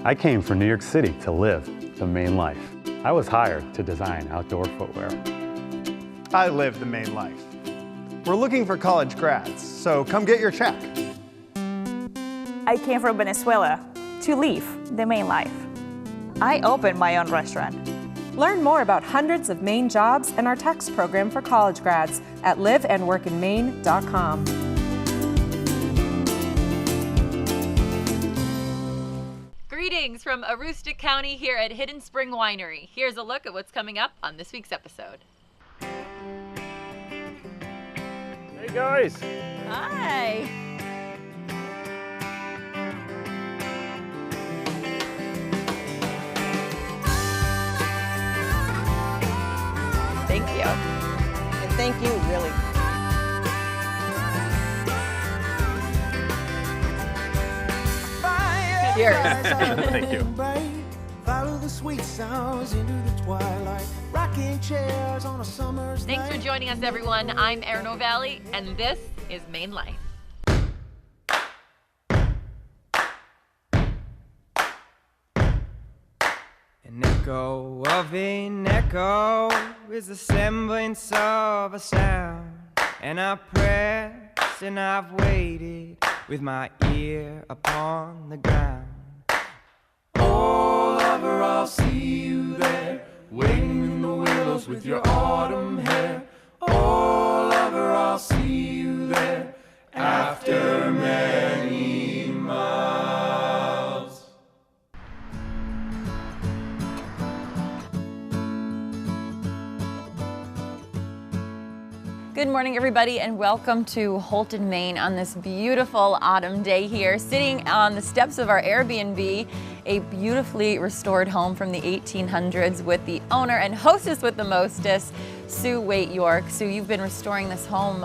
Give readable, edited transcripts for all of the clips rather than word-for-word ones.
I came from New York City to live the Maine life. I was hired to design outdoor footwear. I live the Maine life. We're looking for college grads, so come get your check. I came from Venezuela to live the Maine life. I opened my own restaurant. Learn more about hundreds of Maine jobs and our tax program for college grads at liveandworkinmaine.com. Greetings from Aroostook County here at Hidden Spring Winery. Here's a look at what's coming up on this week's episode. Hey guys! Hi! Thank you. And thank you, really. Cheers. Thank you. Follow the sweet sounds into the twilight, rocking chairs on a summer's Thanks for joining us, everyone. I'm Erin Ovalle, and this is MaineLife. An echo of an echo is the semblance of a sound, and I press and I've waited with my ear upon the ground. Oh, lover, I'll see you there, waiting in the willows with your autumn hair. Oh, lover, I'll see you there after many miles. Good morning, everybody, and welcome to Houlton, Maine on this beautiful autumn day here, sitting on the steps of our AirBnB, a beautifully restored home from the 1800s with the owner and hostess with the mostest, Sue Waite York. Sue, you've been restoring this home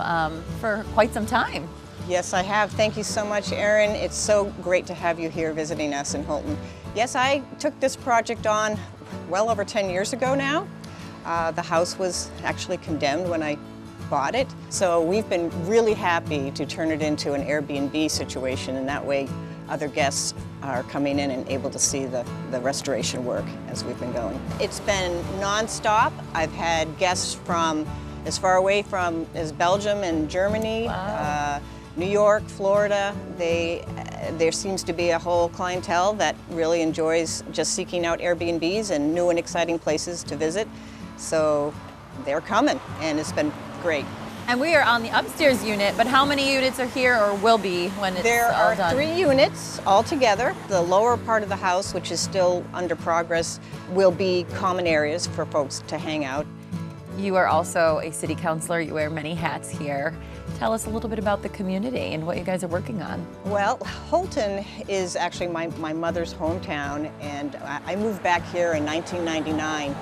for quite some time. Yes, I have. Thank you so much, Erin. It's so great to have you here visiting us in Houlton. Yes, I took this project on well over 10 years ago now. The house was actually condemned when I bought it. So we've been really happy to turn it into an Airbnb situation, and that way other guests are coming in and able to see the restoration work as we've been going. It's been non-stop. I've had guests from as far away from as Belgium and Germany, Wow. New York, Florida. There seems to be a whole clientele that really enjoys just seeking out Airbnbs and new and exciting places to visit. So they're coming, and it's been great. And we are on the upstairs unit, but how many units are here or will be when it's There all are done? 3 units altogether. The lower part of the house, which is still under progress, will be common areas for folks to hang out. You are also a city councilor. You wear many hats here. Tell us a little bit about the community and what you guys are working on. Well, Houlton is actually my mother's hometown, and I moved back here in 1999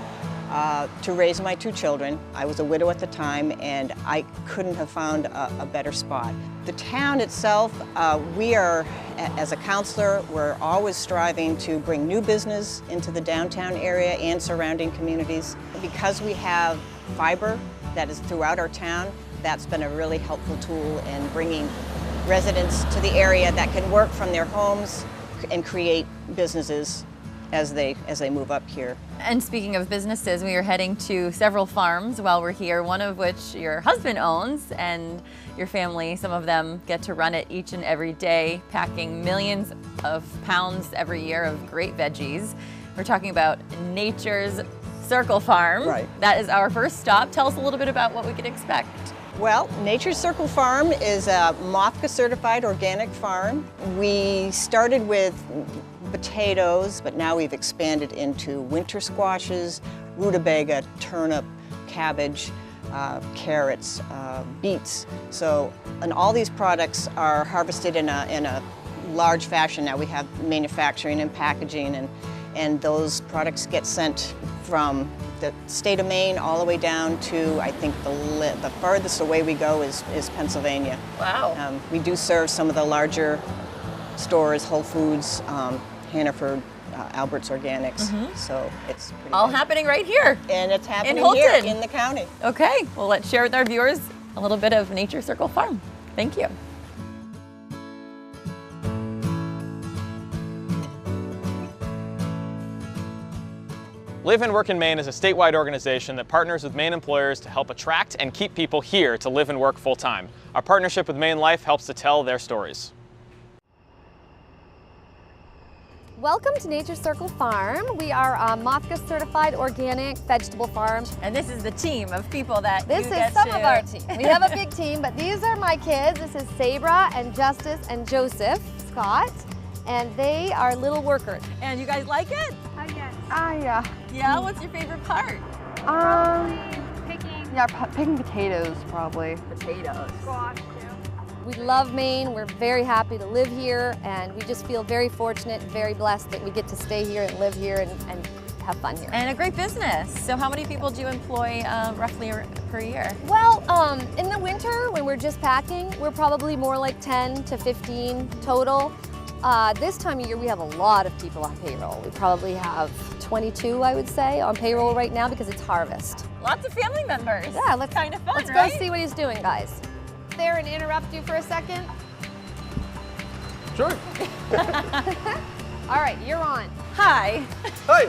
to raise my 2 children. I was a widow at the time, and I couldn't have found a better spot. The town itself, we are, as a councilor, we're always striving to bring new business into the downtown area and surrounding communities. Because we have fiber that is throughout our town, that's been a really helpful tool in bringing residents to the area that can work from their homes and create businesses as they move up here. And speaking of businesses, we are heading to several farms while we're here, one of which your husband owns, and your family, some of them get to run it each and every day, packing millions of pounds every year of great veggies. We're talking about Nature's Circle Farm. Right. That is our first stop. Tell us a little bit about what we can expect. Well, Nature's Circle Farm is a MOFGA certified organic farm. We started with potatoes, but now we've expanded into winter squashes, rutabaga, turnip, cabbage, carrots, beets. So, and all these products are harvested in a large fashion. Now we have manufacturing and packaging, and those products get sent from the state of Maine all the way down to, I think the farthest away we go is Pennsylvania. Wow. We do serve some of the larger stores, Whole Foods, Hannaford, Albert's Organics. So it's pretty All good. happening right here. And it's happening Houlton. here in the county. Okay, well, let's share with our viewers a little bit of Nature's Circle Farm. Thank you. Live and Work in Maine is a statewide organization that partners with Maine employers to help attract and keep people here to live and work full-time. Our partnership with MaineLife helps to tell their stories. Welcome to Nature Circle Farm. We are a MOFGA certified organic vegetable farm. And this is the team of people that This you is get some to... of our team. We have a big team, but these are my kids. This is Sabra and Justice and Joseph Scott, and they are little workers. And you guys like it? Yeah. Yeah, what's your favorite part? Picking potatoes, probably. Potatoes. We love Maine. We're very happy to live here, and we just feel very fortunate and very blessed that we get to stay here and live here and have fun here. And a great business. So how many people do you employ roughly per year? Well, in the winter, when we're just packing, we're probably more like 10 to 15 total. This time of year, we have a lot of people on payroll. We probably have 22, I would say, on payroll right now because it's harvest. Lots of family members. Yeah, let's kind of fun, Let's right? go see what he's doing, guys. There and interrupt you for a second. Sure. All right, you're on. Hi. Hi.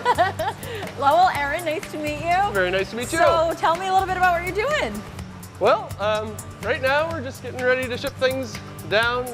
Lowell, Erin, nice to meet you. Very nice to meet you. So tell me a little bit about what you're doing. Well, right now we're just getting ready to ship things down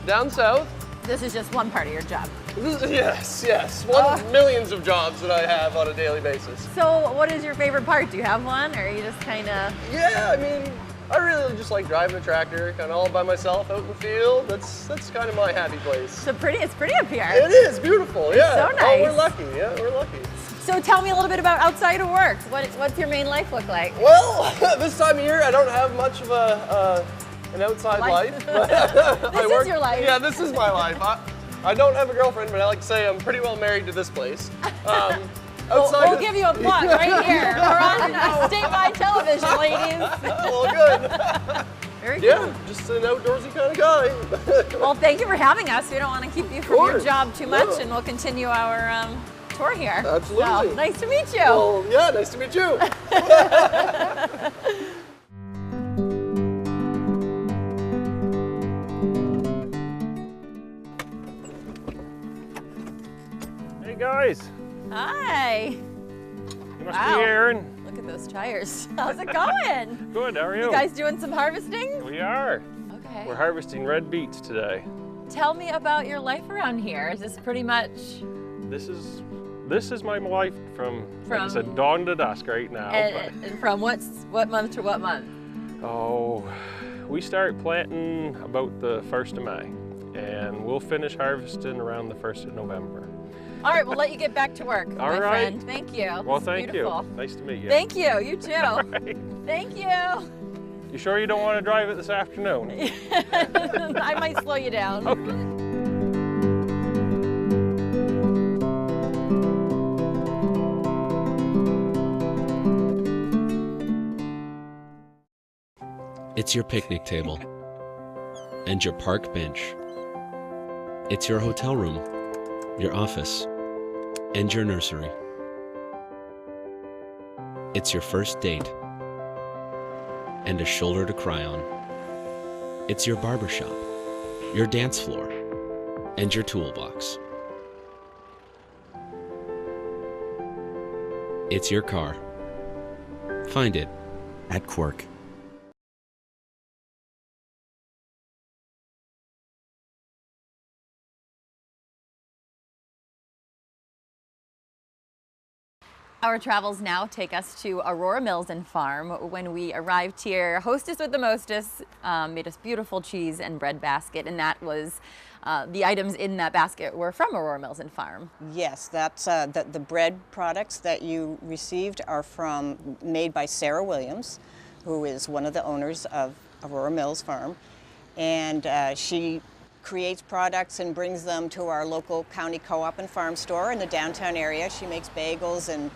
down south. This is just one part of your job. Yes. One of millions of jobs that I have on a daily basis. So what is your favorite part? Do you have one, or are you just kind of... Yeah, I mean, I really just like driving a tractor, kind of all by myself out in the field. That's kind of my happy place. So it's pretty up here. It is beautiful, yeah. So nice. Oh, we're lucky, yeah, we're lucky. So tell me a little bit about outside of work. What's your main life look like? Well, this time of year I don't have much of an outside life. This is your life. Yeah, this is my life. I don't have a girlfriend, but I like to say I'm pretty well married to this place. We'll give you a plug right here. We're on statewide television, ladies. Well, good. Very yeah, cool. just an outdoorsy kind of guy. Well, thank you for having us. We don't want to keep you from your job too much, and we'll continue our tour here. Absolutely. So, nice to meet you. Well, yeah, nice to meet you. Hey guys. Hi. You must be Erin. Look at those tires. How's it going? Good, how are you? You guys doing some harvesting? We are. Okay. We're harvesting red beets today. Tell me about your life around here. Is this pretty much... This is my life from like I said, dawn to dusk right now. And from what month to what month? Oh, we start planting about the 1st of May, and we'll finish harvesting around the 1st of November. All right, we'll let you get back to work, my friend. Thank you. Well, This is thank beautiful. you. Nice to meet you. Thank you. You too. All right. Thank you. You sure you don't want to drive it this afternoon? I might slow you down. Okay. It's your picnic table and your park bench. It's your hotel room, your office, and your nursery. It's your first date and a shoulder to cry on. It's your barbershop, your dance floor, and your toolbox. It's your car. Find it at Quirk. Our travels now take us to Aurora Mills Farm. When we arrived here, hostess with the mostess made us beautiful cheese and bread basket, and that was the items in that basket were from Aurora Mills Farm. Yes, that's the bread products that you received are made by Sarah Williams, who is one of the owners of Aurora Mills Farm, and she creates products and brings them to our local county co-op and farm store in the downtown area. She makes bagels and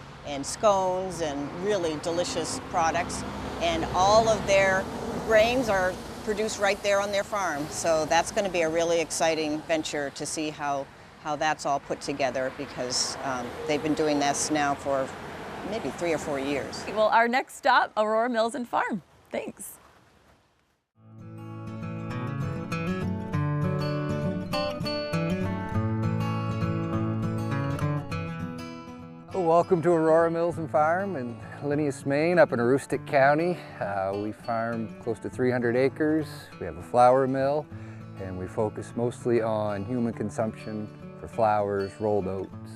scones and really delicious products, and all of their grains are produced right there on their farm. So that's going to be a really exciting venture to see how that's all put together, because they've been doing this now for maybe 3 or 4 years. Well, our next stop, Aurora Mills Farm. Thanks. Welcome to Aurora Mills Farm in Linneus, Maine, up in Aroostook County. We farm close to 300 acres. We have a flour mill, and we focus mostly on human consumption for flours, rolled oats,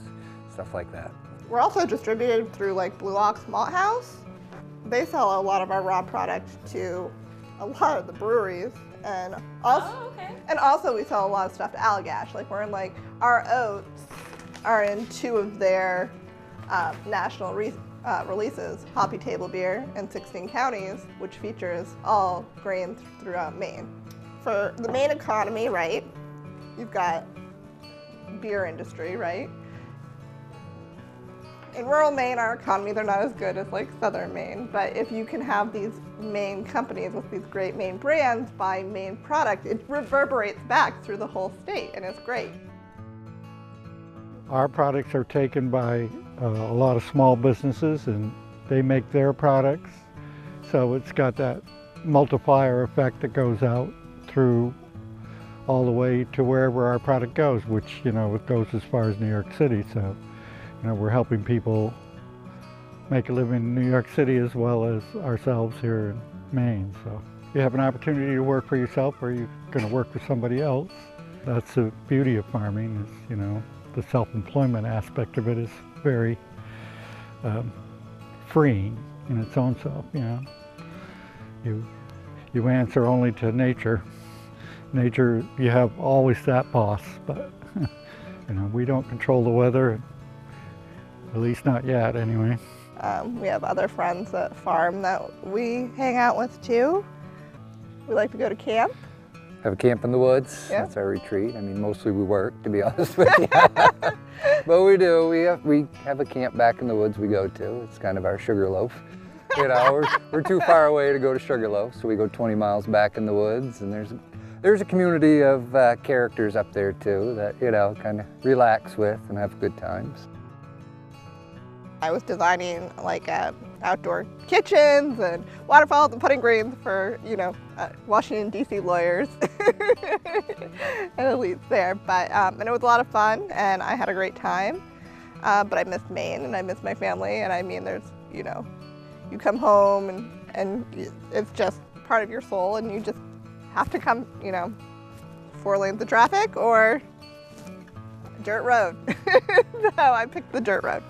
stuff like that. We're also distributed through like Blue Ox Malt House. They sell a lot of our raw product to a lot of the breweries, and also we sell a lot of stuff to Allagash. Like we're in like our oats are in 2 of their national releases, Hoppy Table Beer in 16 counties, which features all grains throughout Maine. For the Maine economy, right, you've got beer industry, right? In rural Maine, our economy, they're not as good as like southern Maine, but if you can have these Maine companies with these great Maine brands buy Maine product, it reverberates back through the whole state, and it's great. Our products are taken by a lot of small businesses, and they make their products, so it's got that multiplier effect that goes out through all the way to wherever our product goes, which, you know, it goes as far as New York City. So, you know, we're helping people make a living in New York City as well as ourselves here in Maine. So you have an opportunity to work for yourself, or you're going to work for somebody else. That's the beauty of farming, is, you know, the self-employment aspect of it is very freeing in its own self. You know, you answer only to nature. Nature, you have always that boss, but you know, we don't control the weather. At least not yet, anyway. We have other friends that farm that we hang out with too. We like to go to camp. Have a camp in the woods. Yeah. That's our retreat. I mean, mostly we work, to be honest with you. But we do. We have a camp back in the woods we go to. It's kind of our Sugarloaf. You know, we're too far away to go to Sugarloaf, so we go 20 miles back in the woods, and there's a community of characters up there too that, you know, kind of relax with and have good times. I was designing like outdoor kitchens and waterfalls and putting greens for, you know, Washington D.C. lawyers and elites there. But and it was a lot of fun, and I had a great time. But I miss Maine, and I miss my family. And I mean, there's, you know, you come home and it's just part of your soul, and you just have to come, you know, 4 lanes of traffic or dirt road. So I picked the dirt road.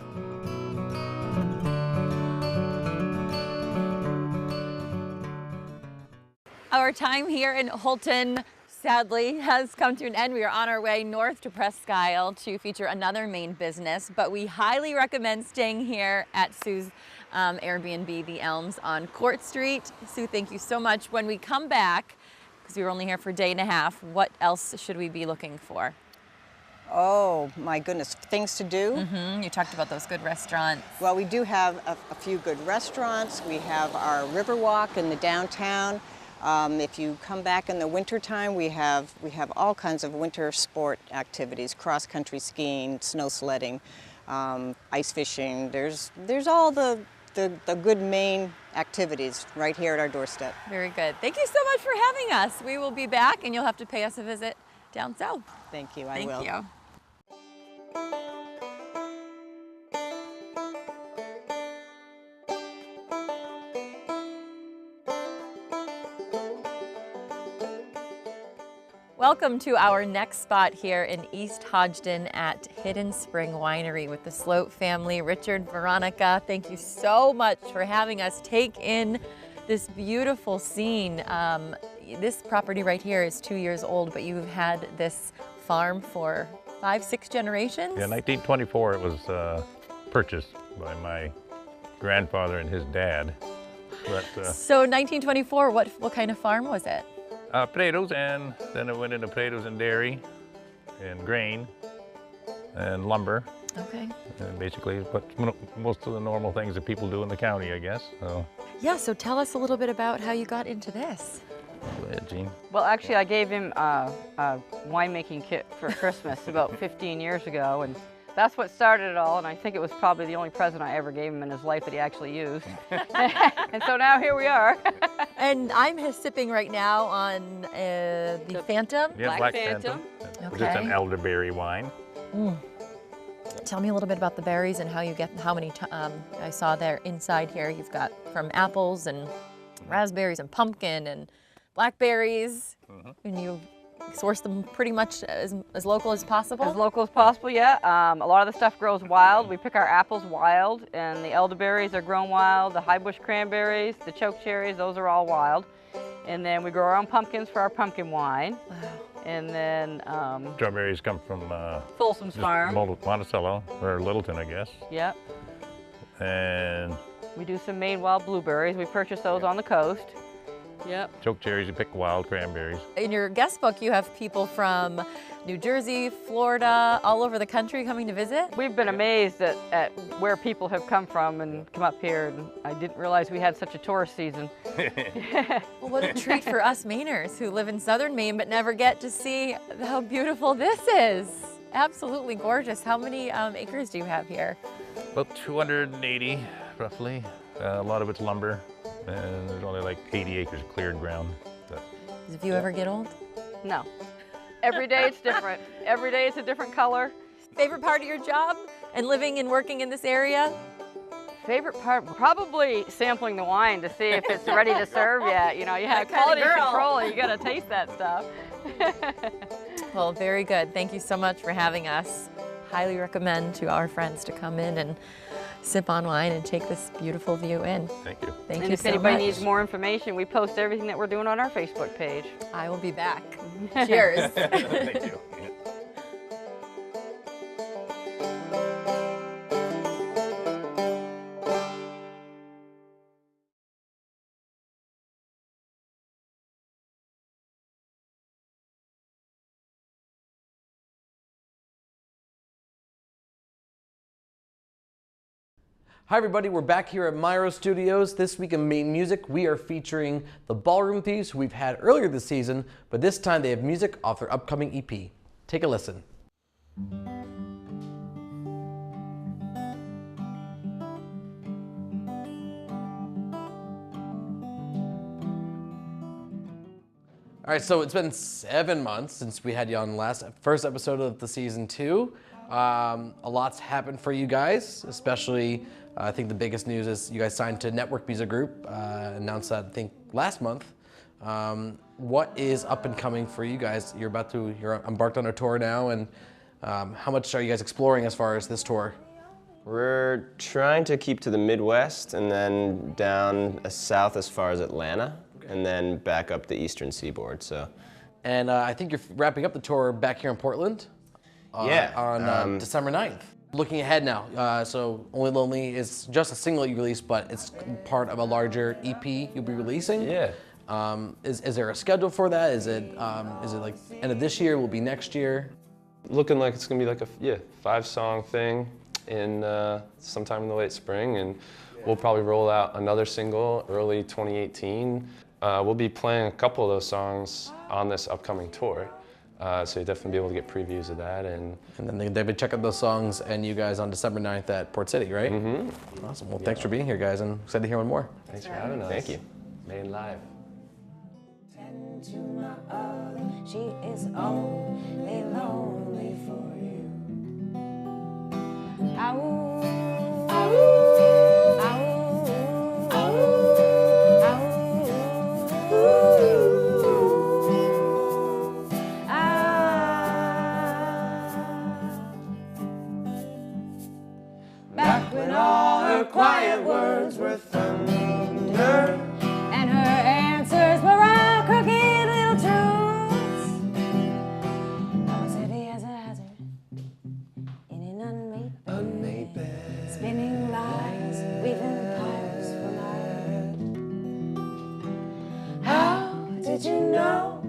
Our time here in Houlton, sadly, has come to an end. We are on our way north to Presque Isle to feature another Maine business, but we highly recommend staying here at Sue's Airbnb, the Elms on Court Street. Sue, thank you so much. When we come back, because we were only here for a day and a half, what else should we be looking for? Oh my goodness, things to do. Mm-hmm. You talked about those good restaurants. Well, we do have a few good restaurants. We have our Riverwalk in the downtown. If you come back in the wintertime, we have all kinds of winter sport activities: cross-country skiing, snow sledding, ice fishing. There's all the good Maine activities right here at our doorstep. Very good. Thank you so much for having us. We will be back, and you'll have to pay us a visit down south. Thank you. I will. Thank you. Welcome to our next spot here in East Hodgdon at Hidden Spring Winery with the Sloat family. Richard, Veronica, thank you so much for having us take in this beautiful scene. This property right here is 2 years old, but you've had this farm for 5-6 generations? Yeah, 1924 it was purchased by my grandfather and his dad. But, so 1924, what kind of farm was it? Potatoes, and then it went into potatoes and dairy and grain and lumber. Okay. And basically, most of the normal things that people do in the county, I guess. So. Yeah, so tell us a little bit about how you got into this. Go ahead, Jean. Well, actually, I gave him a winemaking kit for Christmas about 15 years ago, and that's what started it all, and I think it was probably the only present I ever gave him in his life that he actually used. And so now here we are. And I'm sipping right now on the Phantom. Yeah, Black Phantom. Okay. It's an elderberry wine. Mm. Tell me a little bit about the berries and how you get, how many, I saw there inside here, you've got from apples and raspberries and pumpkin and blackberries, and you source them pretty much as local as possible? As local as possible, yeah. A lot of the stuff grows wild. We pick our apples wild, and the elderberries are grown wild, the high bush cranberries, the choke cherries, those are all wild. And then we grow our own pumpkins for our pumpkin wine. Wow. And then Strawberries come from Folsom's Farm. Monticello, or Littleton, I guess. Yep. And we do some Maine wild blueberries. We purchase those on the coast. Yep. choke cherries, you pick wild cranberries. In your guest book, you have people from New Jersey, Florida, all over the country coming to visit. We've been amazed at where people have come from and come up here, and I didn't realize we had such a tourist season. Well, what a treat for us Mainers who live in southern Maine but never get to see how beautiful this is. Absolutely gorgeous. How many acres do you have here? About 280, roughly. A lot of it's lumber, and there's only like 80 acres of cleared ground. But, does the view ever get old? No. Every day it's different. Every day it's a different color. Favorite part of your job and living and working in this area? Favorite part, probably sampling the wine to see if it's ready to serve yet. You know, you have quality control, you gotta taste that stuff. Well, very good. Thank you so much for having us. Highly recommend to our friends to come in and sip on wine and take this beautiful view in. Thank you. Thank and you if so anybody much. needs more information, we post everything that we're doing on our Facebook page. I will be back. Cheers. Thank you. Hi everybody, we're back here at Myro Studios. This week in Maine Music, we are featuring the Ballroom Thieves, who we've had earlier this season, but this time they have music off their upcoming EP. Take a listen. All right, so it's been 7 months since we had you on the first episode of the season 2. A lot's happened for you guys, especially I think the biggest news is you guys signed to Network Music Group, announced that I think last month. What is up and coming for you guys? You're embarked on a tour now, and how much are you guys exploring as far as this tour? We're trying to keep to the Midwest and then down south as far as Atlanta, and then back up the eastern seaboard. So, and I think you're wrapping up the tour back here in Portland. On December 9th. Looking ahead now, so Only Lonely is just a single you released, but it's part of a larger EP you'll be releasing. Yeah. Is there a schedule for that? Is it like end of this year? Will it be next year? Looking like it's gonna be like a 5-song thing in sometime in the late spring, and we'll probably roll out another single early 2018. We'll be playing a couple of those songs on this upcoming tour. So you'll definitely be able to get previews of that. And then they've been checking those songs and you guys on December 9th at Port City, right? Mm-hmm. Awesome. Well, thanks for being here, guys, and excited to hear one more. Thanks for having us. Thank you. MaineLife. She is only lonely for you. Ow, ow, ow, ow, ow. Back when all her quiet words were thunder, and her answers were all crooked little truths. I was heavy as a hazard in an unmade bed, spinning lies, weaving piles for light. How did you know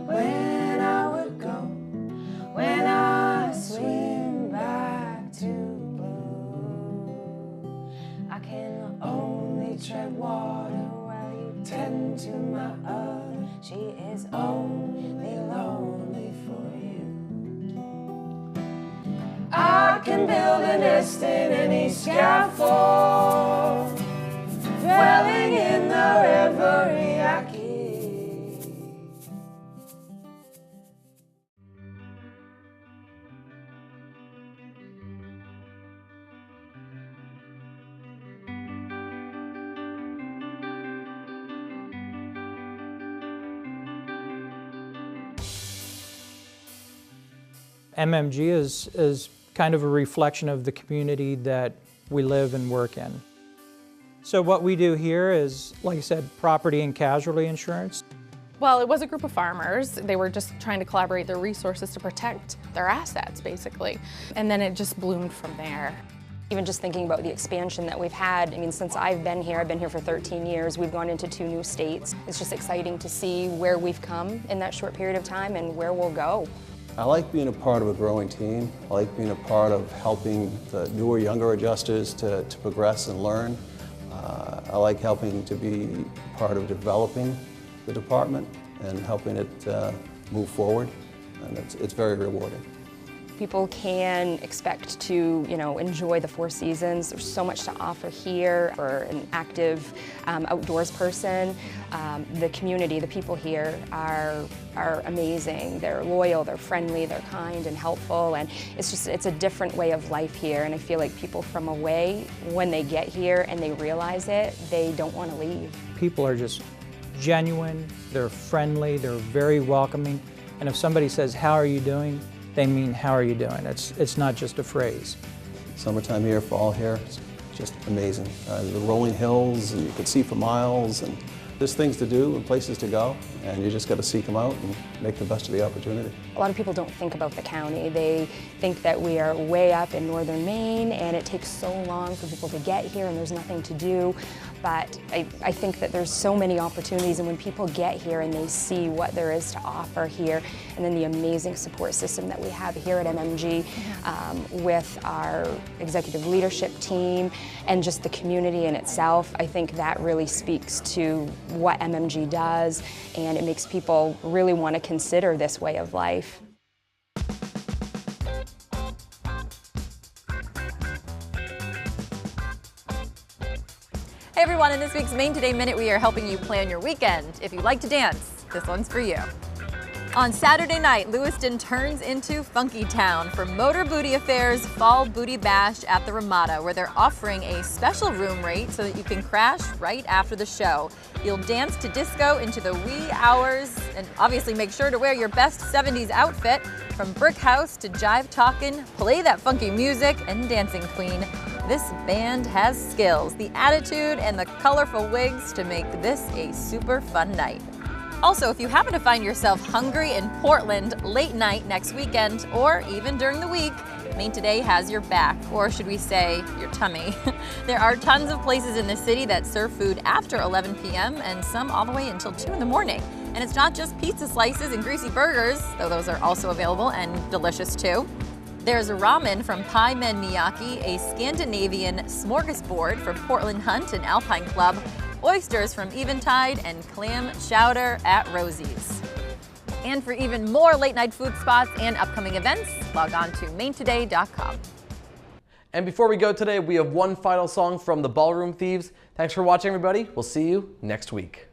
when I would go, when I swim back to I can only tread water while you tend to my other. She is only lonely for you. I can build a nest in any scaffold, dwelling in the reverie I keep. MMG is kind of a reflection of the community that we live and work in. So what we do here is, like I said, property and casualty insurance. Well, it was a group of farmers. They were just trying to collaborate their resources to protect their assets, basically. And then it just bloomed from there. Even just thinking about the expansion that we've had, I mean, since I've been here for 13 years, we've gone into 2 new states. It's just exciting to see where we've come in that short period of time and where we'll go. I like being a part of a growing team. I like being a part of helping the newer, younger adjusters to progress and learn. I like helping to be part of developing the department and helping it move forward, and it's very rewarding. People can expect to, enjoy the 4 seasons. There's so much to offer here for an active outdoors person. The community, the people here are amazing. They're loyal, they're friendly, they're kind and helpful, and it's a different way of life here. And I feel like people from away, when they get here and they realize it, they don't want to leave. People are just genuine, they're friendly, they're very welcoming, and if somebody says, "How are you doing?" they mean, "How are you doing?" It's not just a phrase. Summertime here, fall here, it's just amazing. The rolling hills, and you can see for miles, and there's things to do and places to go, and you just got to seek them out and make the best of the opportunity. A lot of people don't think about the county. They think that we are way up in northern Maine, and it takes so long for people to get here, and there's nothing to do. But I think that there's so many opportunities, and when people get here and they see what there is to offer here, and then the amazing support system that we have here at MMG with our executive leadership team and just the community in itself, I think that really speaks to what MMG does, and it makes people really want to consider this way of life. Hey everyone, in this week's Maine Today Minute, we are helping you plan your weekend. If you like to dance, this one's for you. On Saturday night, Lewiston turns into Funky Town for Motor Booty Affair's Fall Booty Bash at the Ramada, where they're offering a special room rate so that you can crash right after the show. You'll dance to disco into the wee hours, and obviously make sure to wear your best 70s outfit. From brick house to jive talkin', play that funky music, and dancing queen. This band has skills, the attitude, and the colorful wigs to make this a super fun night. Also, if you happen to find yourself hungry in Portland late night next weekend, or even during the week, Maine Today has your back, or should we say, your tummy. There are tons of places in the city that serve food after 11 p.m. and some all the way until 2 in the morning. And it's not just pizza slices and greasy burgers, though those are also available and delicious too. There's ramen from Pai Men Miyake, a Scandinavian smorgasbord from Portland Hunt and Alpine Club, oysters from Eventide, and clam chowder at Rosie's. And for even more late night food spots and upcoming events, log on to mainetoday.com. And before we go today, we have one final song from the Ballroom Thieves. Thanks for watching, everybody. We'll see you next week.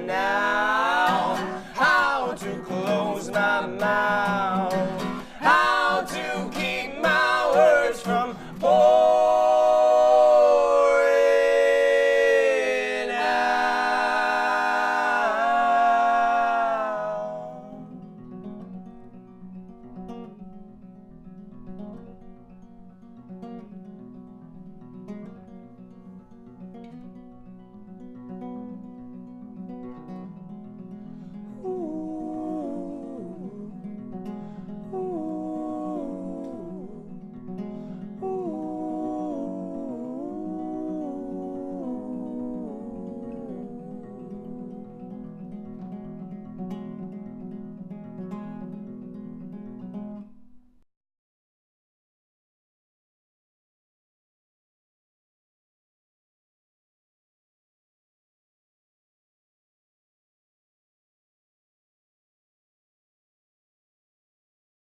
Now